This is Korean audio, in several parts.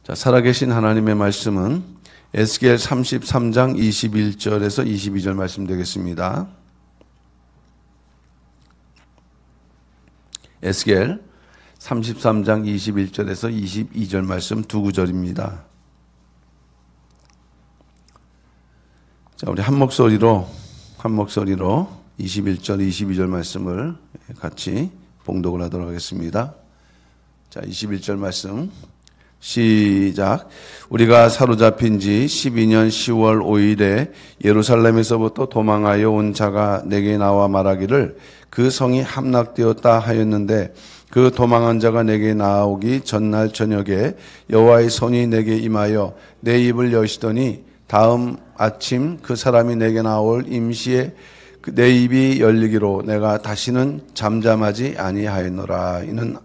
자, 살아계신 하나님의 말씀은 에스겔 33장 21절에서 22절 말씀 되겠습니다. 에스겔 33장 21절에서 22절 말씀 두 구절입니다. 자, 우리 한 목소리로 21절, 22절 말씀을 같이 봉독을 하도록 하겠습니다. 자, 21절 말씀 시작. 우리가 사로잡힌 지 12년 10월 5일에 예루살렘에서부터 도망하여 온 자가 내게 나와 말하기를 그 성이 함락되었다 하였는데 그 도망한 자가 내게 나오기 전날 저녁에 여호와의 손이 내게 임하여 내 입을 여시더니 다음 아침 그 사람이 내게 나올 임시에 내 입이 열리기로 내가 다시는 잠잠하지 아니하였노라. 이는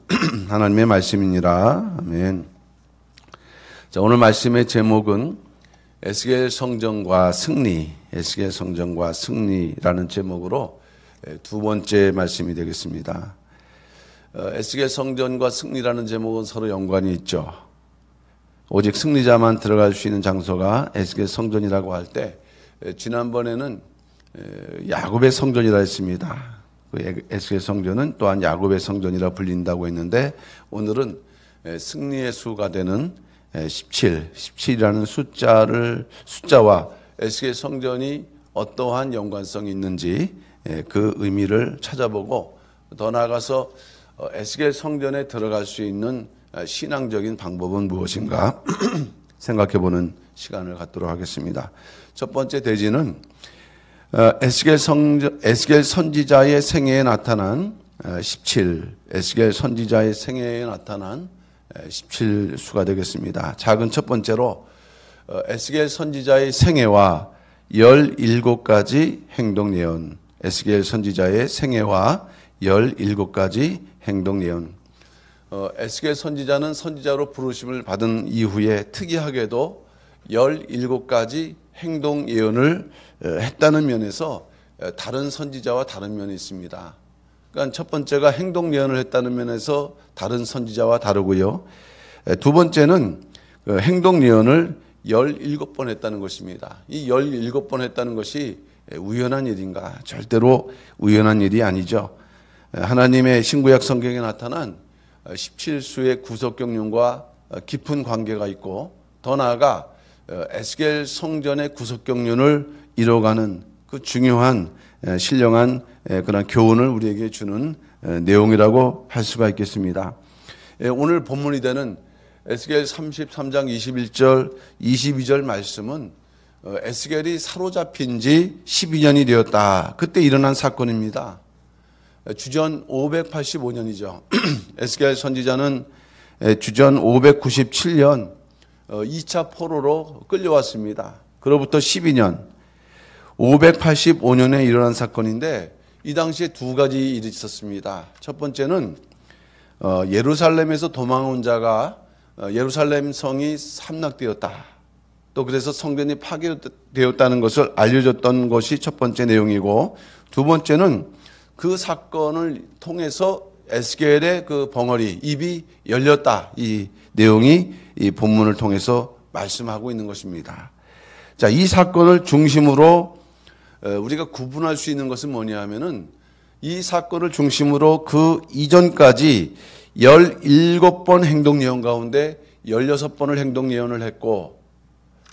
하나님의 말씀이니라. 아멘. 자, 오늘 말씀의 제목은 에스겔 성전과 승리, 에스겔 성전과 승리라는 제목으로 두 번째 말씀이 되겠습니다. 에스겔 성전과 승리라는 제목은 서로 연관이 있죠. 오직 승리자만 들어갈 수 있는 장소가 에스겔 성전이라고 할 때, 지난번에는 야곱의 성전이라 했습니다. 그 에스겔 성전은 또한 야곱의 성전이라 불린다고 했는데, 오늘은 승리의 수가 되는 17이라는 숫자와 에스겔 성전이 어떠한 연관성이 있는지 그 의미를 찾아보고, 더 나아가서 에스겔 성전에 들어갈 수 있는 신앙적인 방법은 무엇인가 생각해보는 시간을 갖도록 하겠습니다. 첫 번째 대지는 에스겔 선지자의 생애에 나타난 17, 에스겔 선지자의 생애에 나타난 17수가 되겠습니다. 작은 첫 번째로 에스겔 선지자의 생애와 17가지 행동 예언, 에스겔 선지자의 생애와 17가지 행동 예언. 에스겔 선지자는 선지자로 부르심을 받은 이후에 특이하게도 17가지 행동 예언을 했다는 면에서 다른 선지자와 다른 면이 있습니다. 그러니까 첫 번째가 행동 예언을 했다는 면에서 다른 선지자와 다르고요. 두 번째는 행동 예언을 17번 했다는 것입니다. 이 17번 했다는 것이 우연한 일인가? 절대로 우연한 일이 아니죠. 하나님의 신구약 성경에 나타난 17수의 구속경륜과 깊은 관계가 있고, 더 나아가 에스겔 성전의 구속경륜을 이뤄가는 그 중요한 신령한 그런 교훈을 우리에게 주는 내용이라고 할 수가 있겠습니다. 오늘 본문이 되는 에스겔 33장 21절, 22절 말씀은 에스겔이 사로잡힌 지 12년이 되었다. 그때 일어난 사건입니다. 주전 585년이죠. 에스겔 선지자는 주전 597년 2차 포로로 끌려왔습니다. 그로부터 12년, 585년에 일어난 사건인데, 이 당시에 두 가지 일이 있었습니다. 첫 번째는 예루살렘에서 도망온 자가 예루살렘 성이 함락되었다. 또 그래서 성전이 파괴되었다는 것을 알려줬던 것이 첫 번째 내용이고, 두 번째는 그 사건을 통해서 에스겔의 그 벙어리, 입이 열렸다. 이 내용이 이 본문을 통해서 말씀하고 있는 것입니다. 자, 이 사건을 중심으로 우리가 구분할 수 있는 것은 뭐냐 하면은, 이 사건을 중심으로 그 이전까지 17번 행동 예언 가운데 16번을 행동 예언을 했고,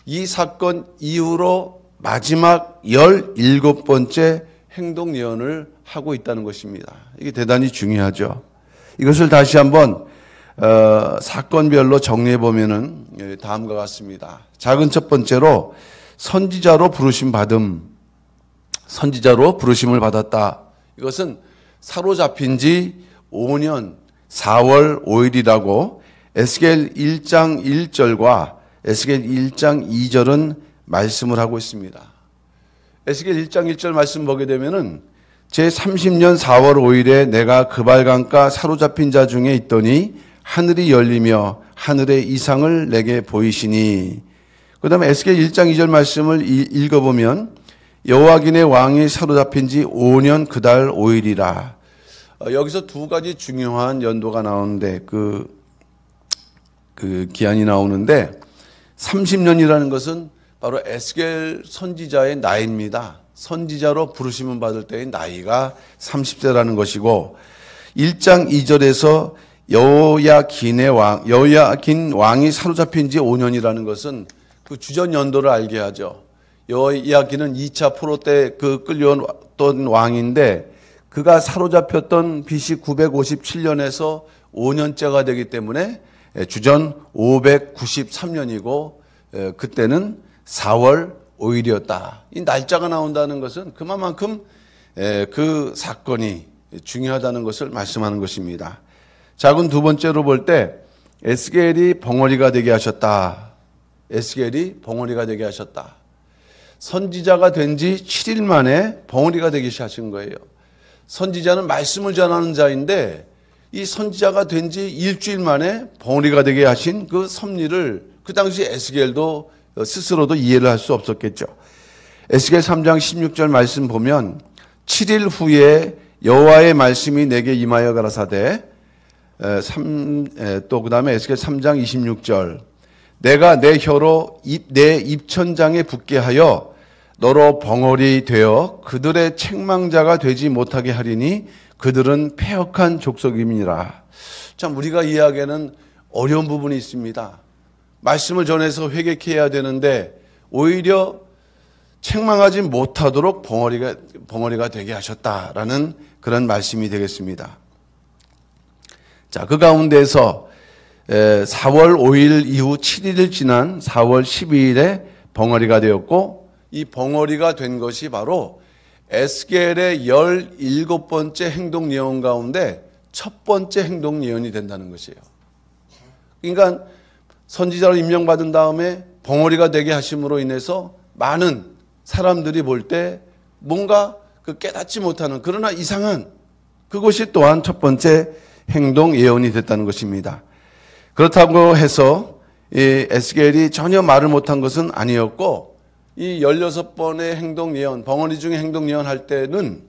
이 사건 이후로 마지막 17번째 행동 예언을 하고 있다는 것입니다. 이게 대단히 중요하죠. 이것을 다시 한번 사건별로 정리해 보면은 다음과 같습니다. 작은 첫 번째로 선지자로 부르심 받음, 선지자로 부르심을 받았다. 이것은 사로잡힌 지 5년 4월 5일이라고 에스겔 1장 1절과 에스겔 1장 2절은 말씀을 하고 있습니다. 에스겔 1장 1절 말씀 보게 되면은 제30년 4월 5일에 내가 그발강가 사로잡힌 자 중에 있더니 하늘이 열리며 하늘의 이상을 내게 보이시니, 그 다음에 에스겔 1장 2절 말씀을 읽어보면 여호와긴의 왕이 사로잡힌 지 5년 그달 5일이라. 여기서 두 가지 중요한 연도가 나오는데, 그 기한이 나오는데 30년이라는 것은 바로 에스겔 선지자의 나이입니다. 선지자로 부르심을 받을 때의 나이가 30세라는 것이고 1장 2절에서 여호야긴 왕이 사로잡힌 지 5년이라는 것은 그 주전 연도를 알게 하죠. 여호야긴은 2차 포로 때 그 끌려왔던 왕인데 그가 사로잡혔던 BC 957년에서 5년째가 되기 때문에 주전 593년이고 그때는 4월 5일이었다. 이 날짜가 나온다는 것은 그만큼 그 사건이 중요하다는 것을 말씀하는 것입니다. 작은 두 번째로 볼 때 에스겔이 벙어리가 되게 하셨다. 에스겔이 벙어리가 되게 하셨다. 선지자가 된 지 7일 만에 벙어리가 되게 하신 거예요. 선지자는 말씀을 전하는 자인데 이 선지자가 된 지 일주일 만에 벙어리가 되게 하신 그 섭리를 그 당시 에스겔도 스스로도 이해를 할 수 없었겠죠. 에스겔 3장 16절 말씀 보면 7일 후에 여호와의 말씀이 내게 임하여 가라사대 또 그 다음에 에스겔 3장 26절 내가 내 혀로 내 입천장에 붙게 하여 너로 벙어리 되어 그들의 책망자가 되지 못하게 하리니 그들은 패역한 족속임이니라. 참 우리가 이해하기에는 어려운 부분이 있습니다. 말씀을 전해서 회개해야 되는데 오히려 책망하지 못하도록 벙어리가 되게 하셨다라는 그런 말씀이 되겠습니다. 자, 그 가운데서 4월 5일 이후 7일을 지난 4월 12일에 벙어리가 되었고 이 벙어리가 된 것이 바로 에스겔의 17번째 행동 예언 가운데 첫 번째 행동 예언이 된다는 것이에요. 그러니까 선지자로 임명받은 다음에 벙어리가 되게 하심으로 인해서 많은 사람들이 볼 때 뭔가 그 깨닫지 못하는 그러나 이상한 그것이 또한 첫 번째 행동 예언이 됐다는 것입니다. 그렇다고 해서 이 에스겔이 전혀 말을 못한 것은 아니었고 이 16번의 행동 예언, 벙어리 중에 행동 예언 할 때는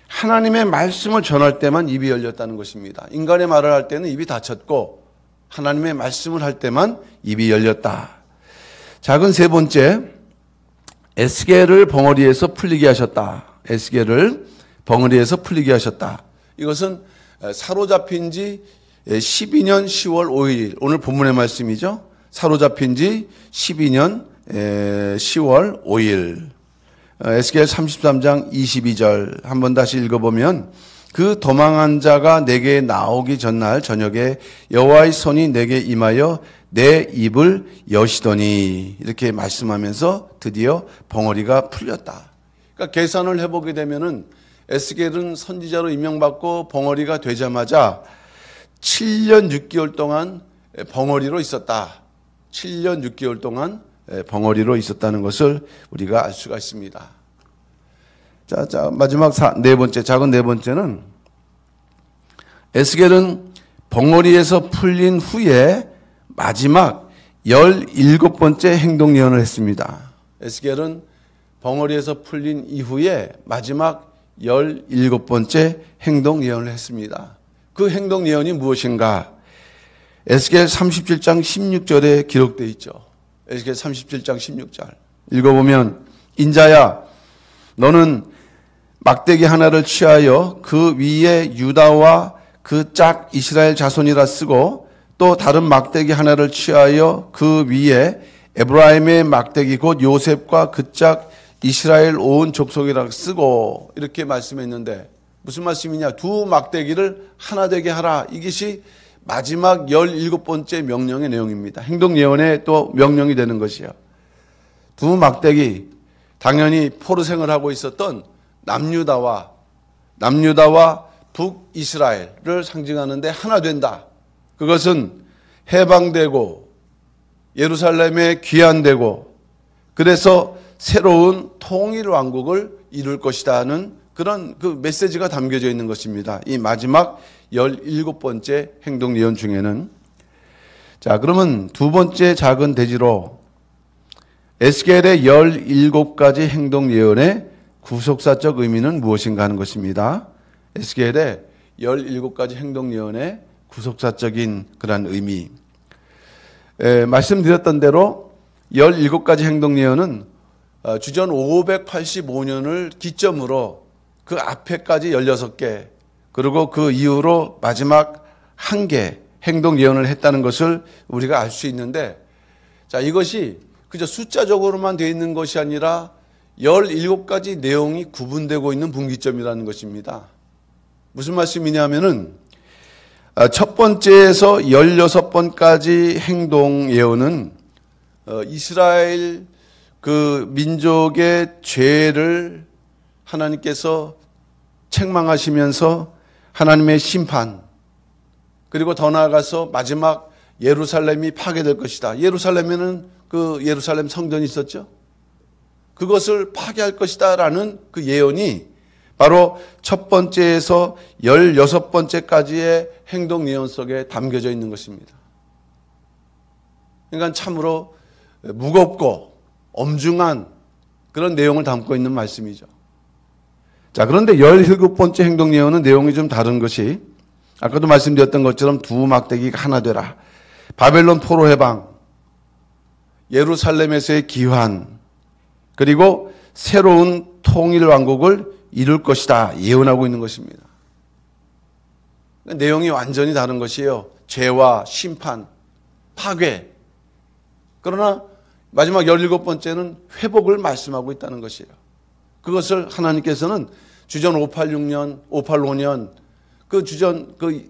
하나님의 말씀을 전할 때만 입이 열렸다는 것입니다. 인간의 말을 할 때는 입이 닫혔고 하나님의 말씀을 할 때만 입이 열렸다. 작은 세 번째, 에스겔을 벙어리에서 풀리게 하셨다. 에스겔을 벙어리에서 풀리게 하셨다. 이것은 사로잡힌 지 12년 10월 5일, 오늘 본문의 말씀이죠. 사로잡힌 지 12년 10월 5일. 에스겔 33장 22절 한번 다시 읽어보면 그 도망한 자가 내게 나오기 전날 저녁에 여호와의 손이 내게 임하여 내 입을 여시더니 이렇게 말씀하면서 드디어 벙어리가 풀렸다. 그러니까 계산을 해보게 되면은 에스겔은 선지자로 임명받고 벙어리가 되자마자 7년 6개월 동안 벙어리로 있었다. 7년 6개월 동안 벙어리로 있었다는 것을 우리가 알 수가 있습니다. 자, 마지막 네 번째, 작은 네 번째는 에스겔은 벙어리에서 풀린 후에 마지막 17번째 행동 예언을 했습니다. 에스겔은 벙어리에서 풀린 이후에 마지막 17번째 행동 예언을 했습니다. 그 행동 예언이 무엇인가? 에스겔 37장 16절에 기록되어 있죠. 에스겔 37장 16절 읽어보면 인자야 너는 막대기 하나를 취하여 그 위에 유다와 그 짝 이스라엘 자손이라 쓰고 또 다른 막대기 하나를 취하여 그 위에 에브라임의 막대기 곧 요셉과 그 짝 이스라엘 온 족속이라 쓰고 이렇게 말씀했는데 무슨 말씀이냐? 두 막대기를 하나 되게 하라. 이것이 마지막 17번째 명령의 내용입니다. 행동 예언의 또 명령이 되는 것이요. 두 막대기, 당연히 포로생을 하고 있었던 남유다와 북이스라엘을 상징하는데 하나 된다. 그것은 해방되고 예루살렘에 귀환되고 그래서 새로운 통일 왕국을 이룰 것이다 하는 그런 그 메시지가 담겨져 있는 것입니다. 이 마지막 17번째 행동 예언 중에는. 자, 그러면 두 번째 작은 대지로 에스겔의 17가지 행동 예언의 구속사적 의미는 무엇인가 하는 것입니다. 에스겔의 17가지 행동 예언의 구속사적인 그러한 의미. 말씀드렸던 대로 17가지 행동 예언은 주전 585년을 기점으로 그 앞에까지 16개, 그리고 그 이후로 마지막 1개 행동 예언을 했다는 것을 우리가 알 수 있는데, 자, 이것이 그저 숫자적으로만 되어 있는 것이 아니라 17가지 내용이 구분되고 있는 분기점이라는 것입니다. 무슨 말씀이냐면은 첫 번째에서 16번까지 행동 예언은 이스라엘 그 민족의 죄를 하나님께서 책망하시면서 하나님의 심판, 그리고 더 나아가서 마지막 예루살렘이 파괴될 것이다. 예루살렘에는 그 예루살렘 성전이 있었죠. 그것을 파괴할 것이다 라는 그 예언이 바로 첫 번째에서 16번째까지의 행동 예언 속에 담겨져 있는 것입니다. 그러니까 참으로 무겁고 엄중한 그런 내용을 담고 있는 말씀이죠. 자, 그런데 17번째 행동 예언은 내용이 좀 다른 것이, 아까도 말씀드렸던 것처럼 두 막대기가 하나 되라, 바벨론 포로 해방, 예루살렘에서의 기환, 그리고 새로운 통일 왕국을 이룰 것이다 예언하고 있는 것입니다. 내용이 완전히 다른 것이에요. 죄와 심판, 파괴. 그러나 마지막 17번째는 회복을 말씀하고 있다는 것이에요. 그것을 하나님께서는 주전 585년 그 주전 그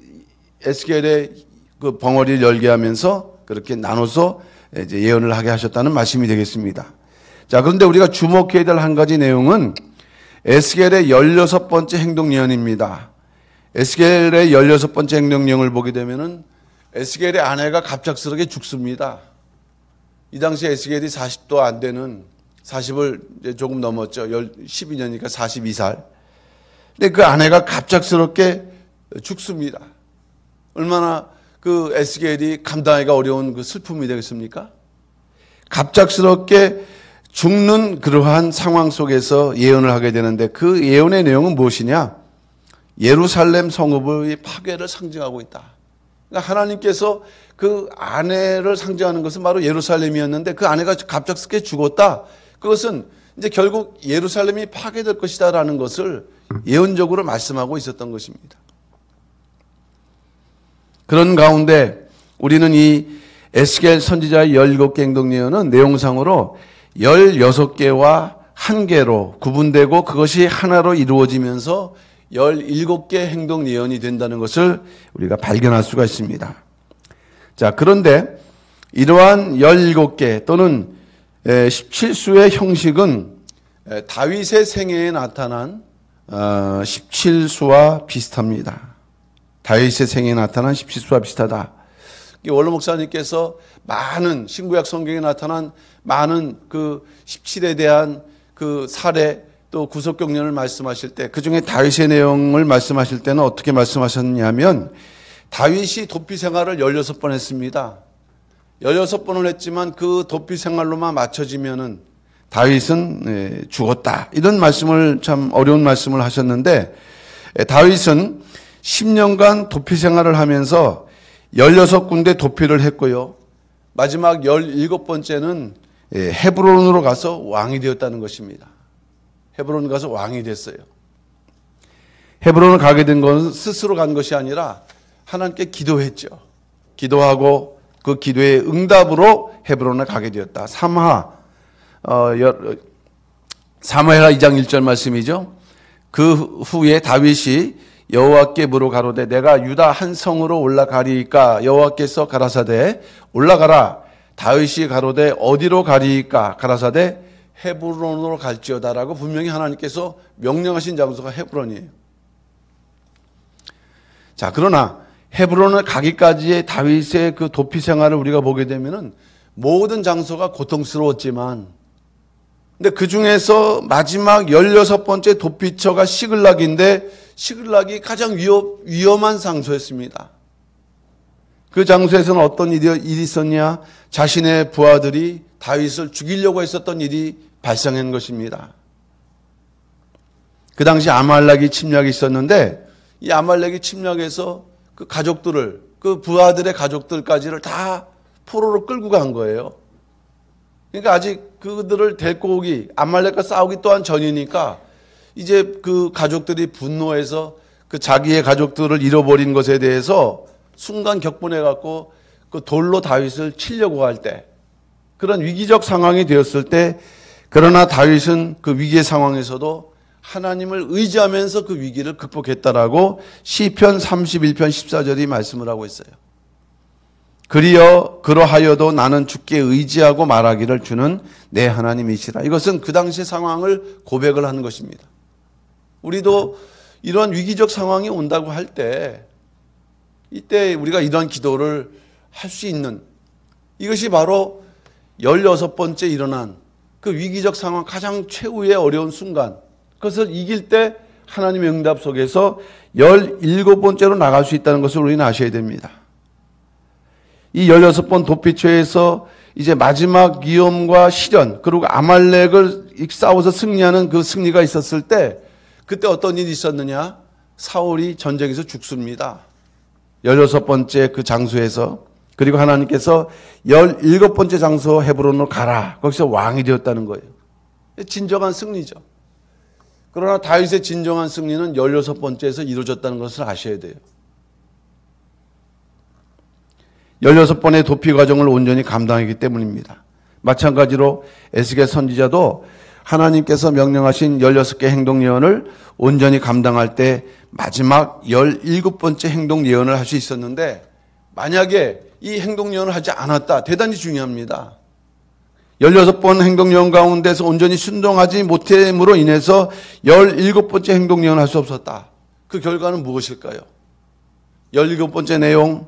에스겔의 그 벙어리를 열게 하면서 그렇게 나눠서 이제 예언을 하게 하셨다는 말씀이 되겠습니다. 자, 그런데 우리가 주목해야 될 한 가지 내용은 에스겔의 16번째 행동 예언입니다. 에스겔의 16번째 행동 예언을 보게 되면은 에스겔의 아내가 갑작스럽게 죽습니다. 이 당시에 에스겔이 40도 안 되는, 40을 이제 조금 넘었죠. 12년이니까 42살. 근데 그 아내가 갑작스럽게 죽습니다. 얼마나 그 에스겔이 감당하기가 어려운 그 슬픔이 되겠습니까? 갑작스럽게 죽는 그러한 상황 속에서 예언을 하게 되는데, 그 예언의 내용은 무엇이냐? 예루살렘 성읍의 파괴를 상징하고 있다. 그러니까 하나님께서 그 아내를 상징하는 것은 바로 예루살렘이었는데, 그 아내가 갑작스럽게 죽었다. 그것은 이제 결국 예루살렘이 파괴될 것이다라는 것을 예언적으로 말씀하고 있었던 것입니다. 그런 가운데 우리는 이 에스겔 선지자의 17개 행동 예언은 내용상으로 16개와 1개로 구분되고 그것이 하나로 이루어지면서 17개 행동 예언이 된다는 것을 우리가 발견할 수가 있습니다. 자, 그런데 이러한 17개 또는 17수의 형식은 다윗의 생애에 나타난 17수와 비슷합니다. 다윗의 생애에 나타난 17수와 비슷하다. 원로 목사님께서 많은 신구약 성경에 나타난 많은 그 17에 대한 그 사례 또 구속 경륜을 말씀하실 때, 그 중에 다윗의 내용을 말씀하실 때는 어떻게 말씀하셨냐면, 다윗이 도피 생활을 16번 했습니다. 16번을 했지만 그 도피 생활로만 맞춰지면은 다윗은 죽었다. 이런 말씀을, 참 어려운 말씀을 하셨는데, 다윗은 10년간 도피 생활을 하면서 16군데 도피를 했고요. 마지막 17번째는 헤브론으로 가서 왕이 되었다는 것입니다. 헤브론 가서 왕이 됐어요. 헤브론을 가게 된 것은 스스로 간 것이 아니라 하나님께 기도했죠. 기도하고 그 기도의 응답으로 헤브론을 가게 되었다. 사무엘하 2장 1절 말씀이죠. 그 후에 다윗이 여호와께 물어 가로되 내가 유다 한 성으로 올라가리이까? 여호와께서 가라사대 올라가라. 다윗이 가로되 어디로 가리이까? 가라사대 헤브론으로 갈지어다라고 분명히 하나님께서 명령하신 장소가 헤브론이에요. 자, 그러나 헤브론을 가기까지의 다윗의 그 도피 생활을 우리가 보게 되면은 모든 장소가 고통스러웠지만, 근데 그 중에서 마지막 16번째 도피처가 시글락인데, 시글락이 가장 위험한 장소였습니다. 그 장소에서는 어떤 일이 있었냐? 자신의 부하들이 다윗을 죽이려고 했었던 일이 발생한 것입니다. 그 당시 아말렉이 침략이 있었는데, 이 아말렉이 침략해서 그 가족들을, 그 부하들의 가족들까지를 다 포로로 끌고 간 거예요. 그러니까 아직 그들을 데리고 오기, 아말렉과 싸우기 또한 전이니까 이제 그 가족들이 분노해서 그 자기의 가족들을 잃어버린 것에 대해서 순간 격분해 갖고 그 돌로 다윗을 치려고 할 때, 그런 위기적 상황이 되었을 때, 그러나 다윗은 그 위기의 상황에서도 하나님을 의지하면서 그 위기를 극복했다라고 시편 31편 14절이 말씀을 하고 있어요. 그러하여도 나는 주께 의지하고 말하기를 주는 내 하나님이시라. 이것은 그 당시 상황을 고백을 하는 것입니다. 우리도 이런 위기적 상황이 온다고 할 때, 이때 우리가 이러한 기도를 할 수 있는, 이것이 바로 16번째 일어난 그 위기적 상황, 가장 최후의 어려운 순간, 그것을 이길 때 하나님의 응답 속에서 17번째로 나갈 수 있다는 것을 우리는 아셔야 됩니다. 이 16번 도피처에서 이제 마지막 위험과 시련, 그리고 아말렉을 싸워서 승리하는 그 승리가 있었을 때, 그때 어떤 일이 있었느냐? 사울이 전쟁에서 죽습니다. 16번째 그 장소에서. 그리고 하나님께서 17번째 장소 헤브론으로 가라. 거기서 왕이 되었다는 거예요. 진정한 승리죠. 그러나 다윗의 진정한 승리는 16번째에서 이루어졌다는 것을 아셔야 돼요. 16번의 도피 과정을 온전히 감당했기 때문입니다. 마찬가지로 에스겔 선지자도 하나님께서 명령하신 16개 행동 예언을 온전히 감당할 때 마지막 17번째 행동 예언을 할 수 있었는데, 만약에 이 행동 예언을 하지 않았다. 대단히 중요합니다. 16번 행동 예언 가운데서 온전히 순종하지 못함으로 인해서 17번째 행동 예언을 할 수 없었다. 그 결과는 무엇일까요? 17번째 내용,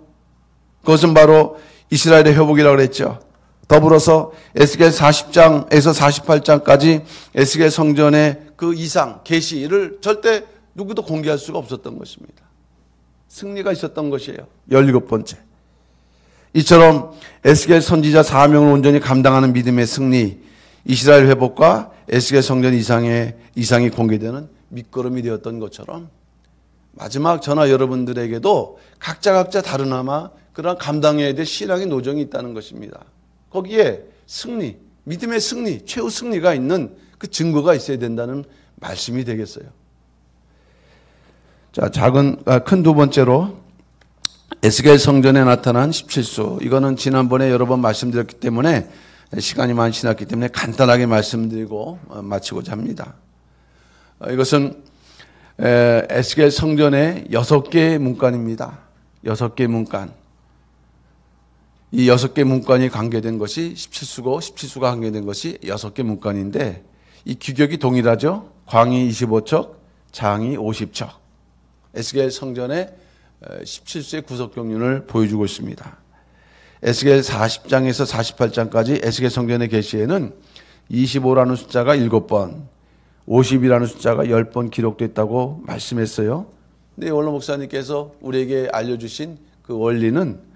그것은 바로 이스라엘의 회복이라고 그랬죠. 더불어서 에스겔 40장에서 48장까지 에스겔 성전의 그 이상, 계시를 절대 누구도 공개할 수가 없었던 것입니다. 승리가 있었던 것이에요. 17번째. 이처럼 에스겔 선지자 사명을 온전히 감당하는 믿음의 승리, 이스라엘 회복과 에스겔 성전 이상이 공개되는 밑거름이 되었던 것처럼, 마지막 저나 여러분들에게도 각자 다르나마 그러한 감당해야 될 신앙의 노정이 있다는 것입니다. 거기에 승리, 믿음의 승리, 최후 승리가 있는 그 증거가 있어야 된다는 말씀이 되겠어요. 자, 큰 두 번째로 에스겔 성전에 나타난 17수. 이거는 지난번에 여러 번 말씀드렸기 때문에 시간이 많이 지났기 때문에 간단하게 말씀드리고 마치고자 합니다. 이것은 에스겔 성전의 6개의 문간입니다. 6개의 문간. 이 6개 문간이 관계된 것이 17수고, 17수가 관계된 것이 6개 문간인데, 이 규격이 동일하죠. 광이 25척, 장이 50척. 에스겔 성전의 17수의 구석 경륜을 보여주고 있습니다. 에스겔 40장에서 48장까지 에스겔 성전의 계시에는 25라는 숫자가 7번, 50이라는 숫자가 10번 기록됐다고 말씀했어요. 근데 원로 목사님께서 우리에게 알려주신 그 원리는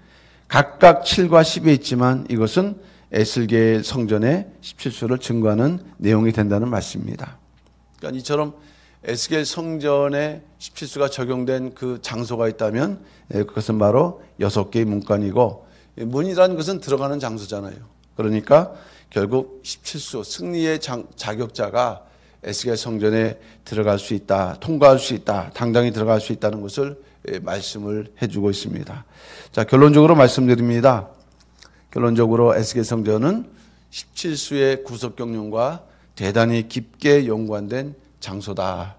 각각 7과 10에 있지만 이것은 에스겔 성전의 17수를 증거하는 내용이 된다는 말씀입니다. 그러니까 이처럼 에스겔 성전에 17수가 적용된 그 장소가 있다면 그것은 바로 6개의 문간이고, 문이라는 것은 들어가는 장소잖아요. 그러니까 결국 17수 승리의 자격자가 에스겔 성전에 들어갈 수 있다, 통과할 수 있다, 당당히 들어갈 수 있다는 것을 말씀을 해주고 있습니다. 자, 결론적으로 말씀드립니다. 결론적으로 에스겔 성전은 17수의 구속 경륜과 대단히 깊게 연관된 장소다.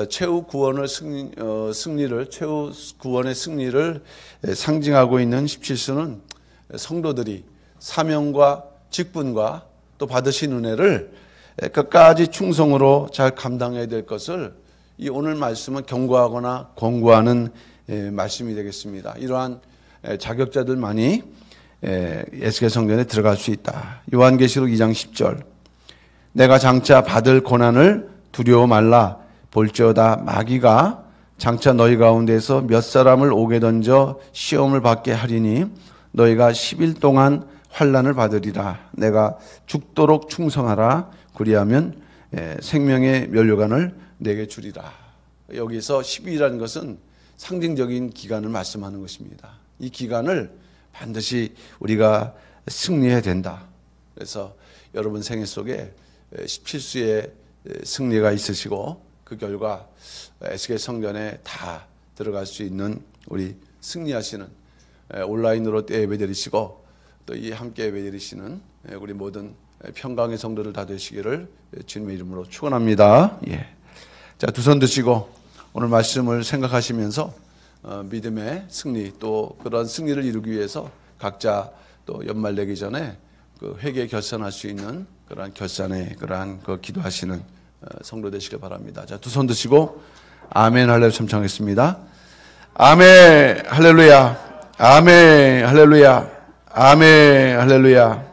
최후 구원의 승리를 상징하고 있는 17수는 성도들이 사명과 직분과 또 받으신 은혜를 끝까지 충성으로 잘 감당해야 될 것을 이 오늘 말씀은 경고하거나 권고하는 말씀이 되겠습니다. 이러한 자격자들만이 에스겔 성전에 들어갈 수 있다. 요한계시록 2장 10절. 내가 장차 받을 고난을 두려워 말라. 볼지어다 마귀가 장차 너희 가운데서 몇 사람을 옥에 던져 시험을 받게 하리니 너희가 10일 동안 환난을 받으리라. 내가 죽도록 충성하라. 그리하면 생명의 면류관을 내게 주리라. 여기서 10일이라는 것은 상징적인 기간을 말씀하는 것입니다. 이 기간을 반드시 우리가 승리해야 된다. 그래서 여러분 생애 속에 17수의 승리가 있으시고 그 결과 에스겔 성전에 다 들어갈 수 있는 우리 승리하시는 온라인으로 예배드리시고 또 이 함께 예배드리시는 우리 모든 평강의 성도들 다 되시기를 주님의 이름으로 축원합니다. 예. 자, 두 손 드시고 오늘 말씀을 생각하시면서 믿음의 승리 또 그런 승리를 이루기 위해서 각자 또 연말 되기 전에 그 회개 결산할 수 있는 그러한 결산에 그러한 그 기도하시는 성도 되시길 바랍니다. 자, 두 손 드시고 아멘 할렐루야 참청하겠습니다. 아멘 할렐루야. 아멘 할렐루야. 아멘 할렐루야.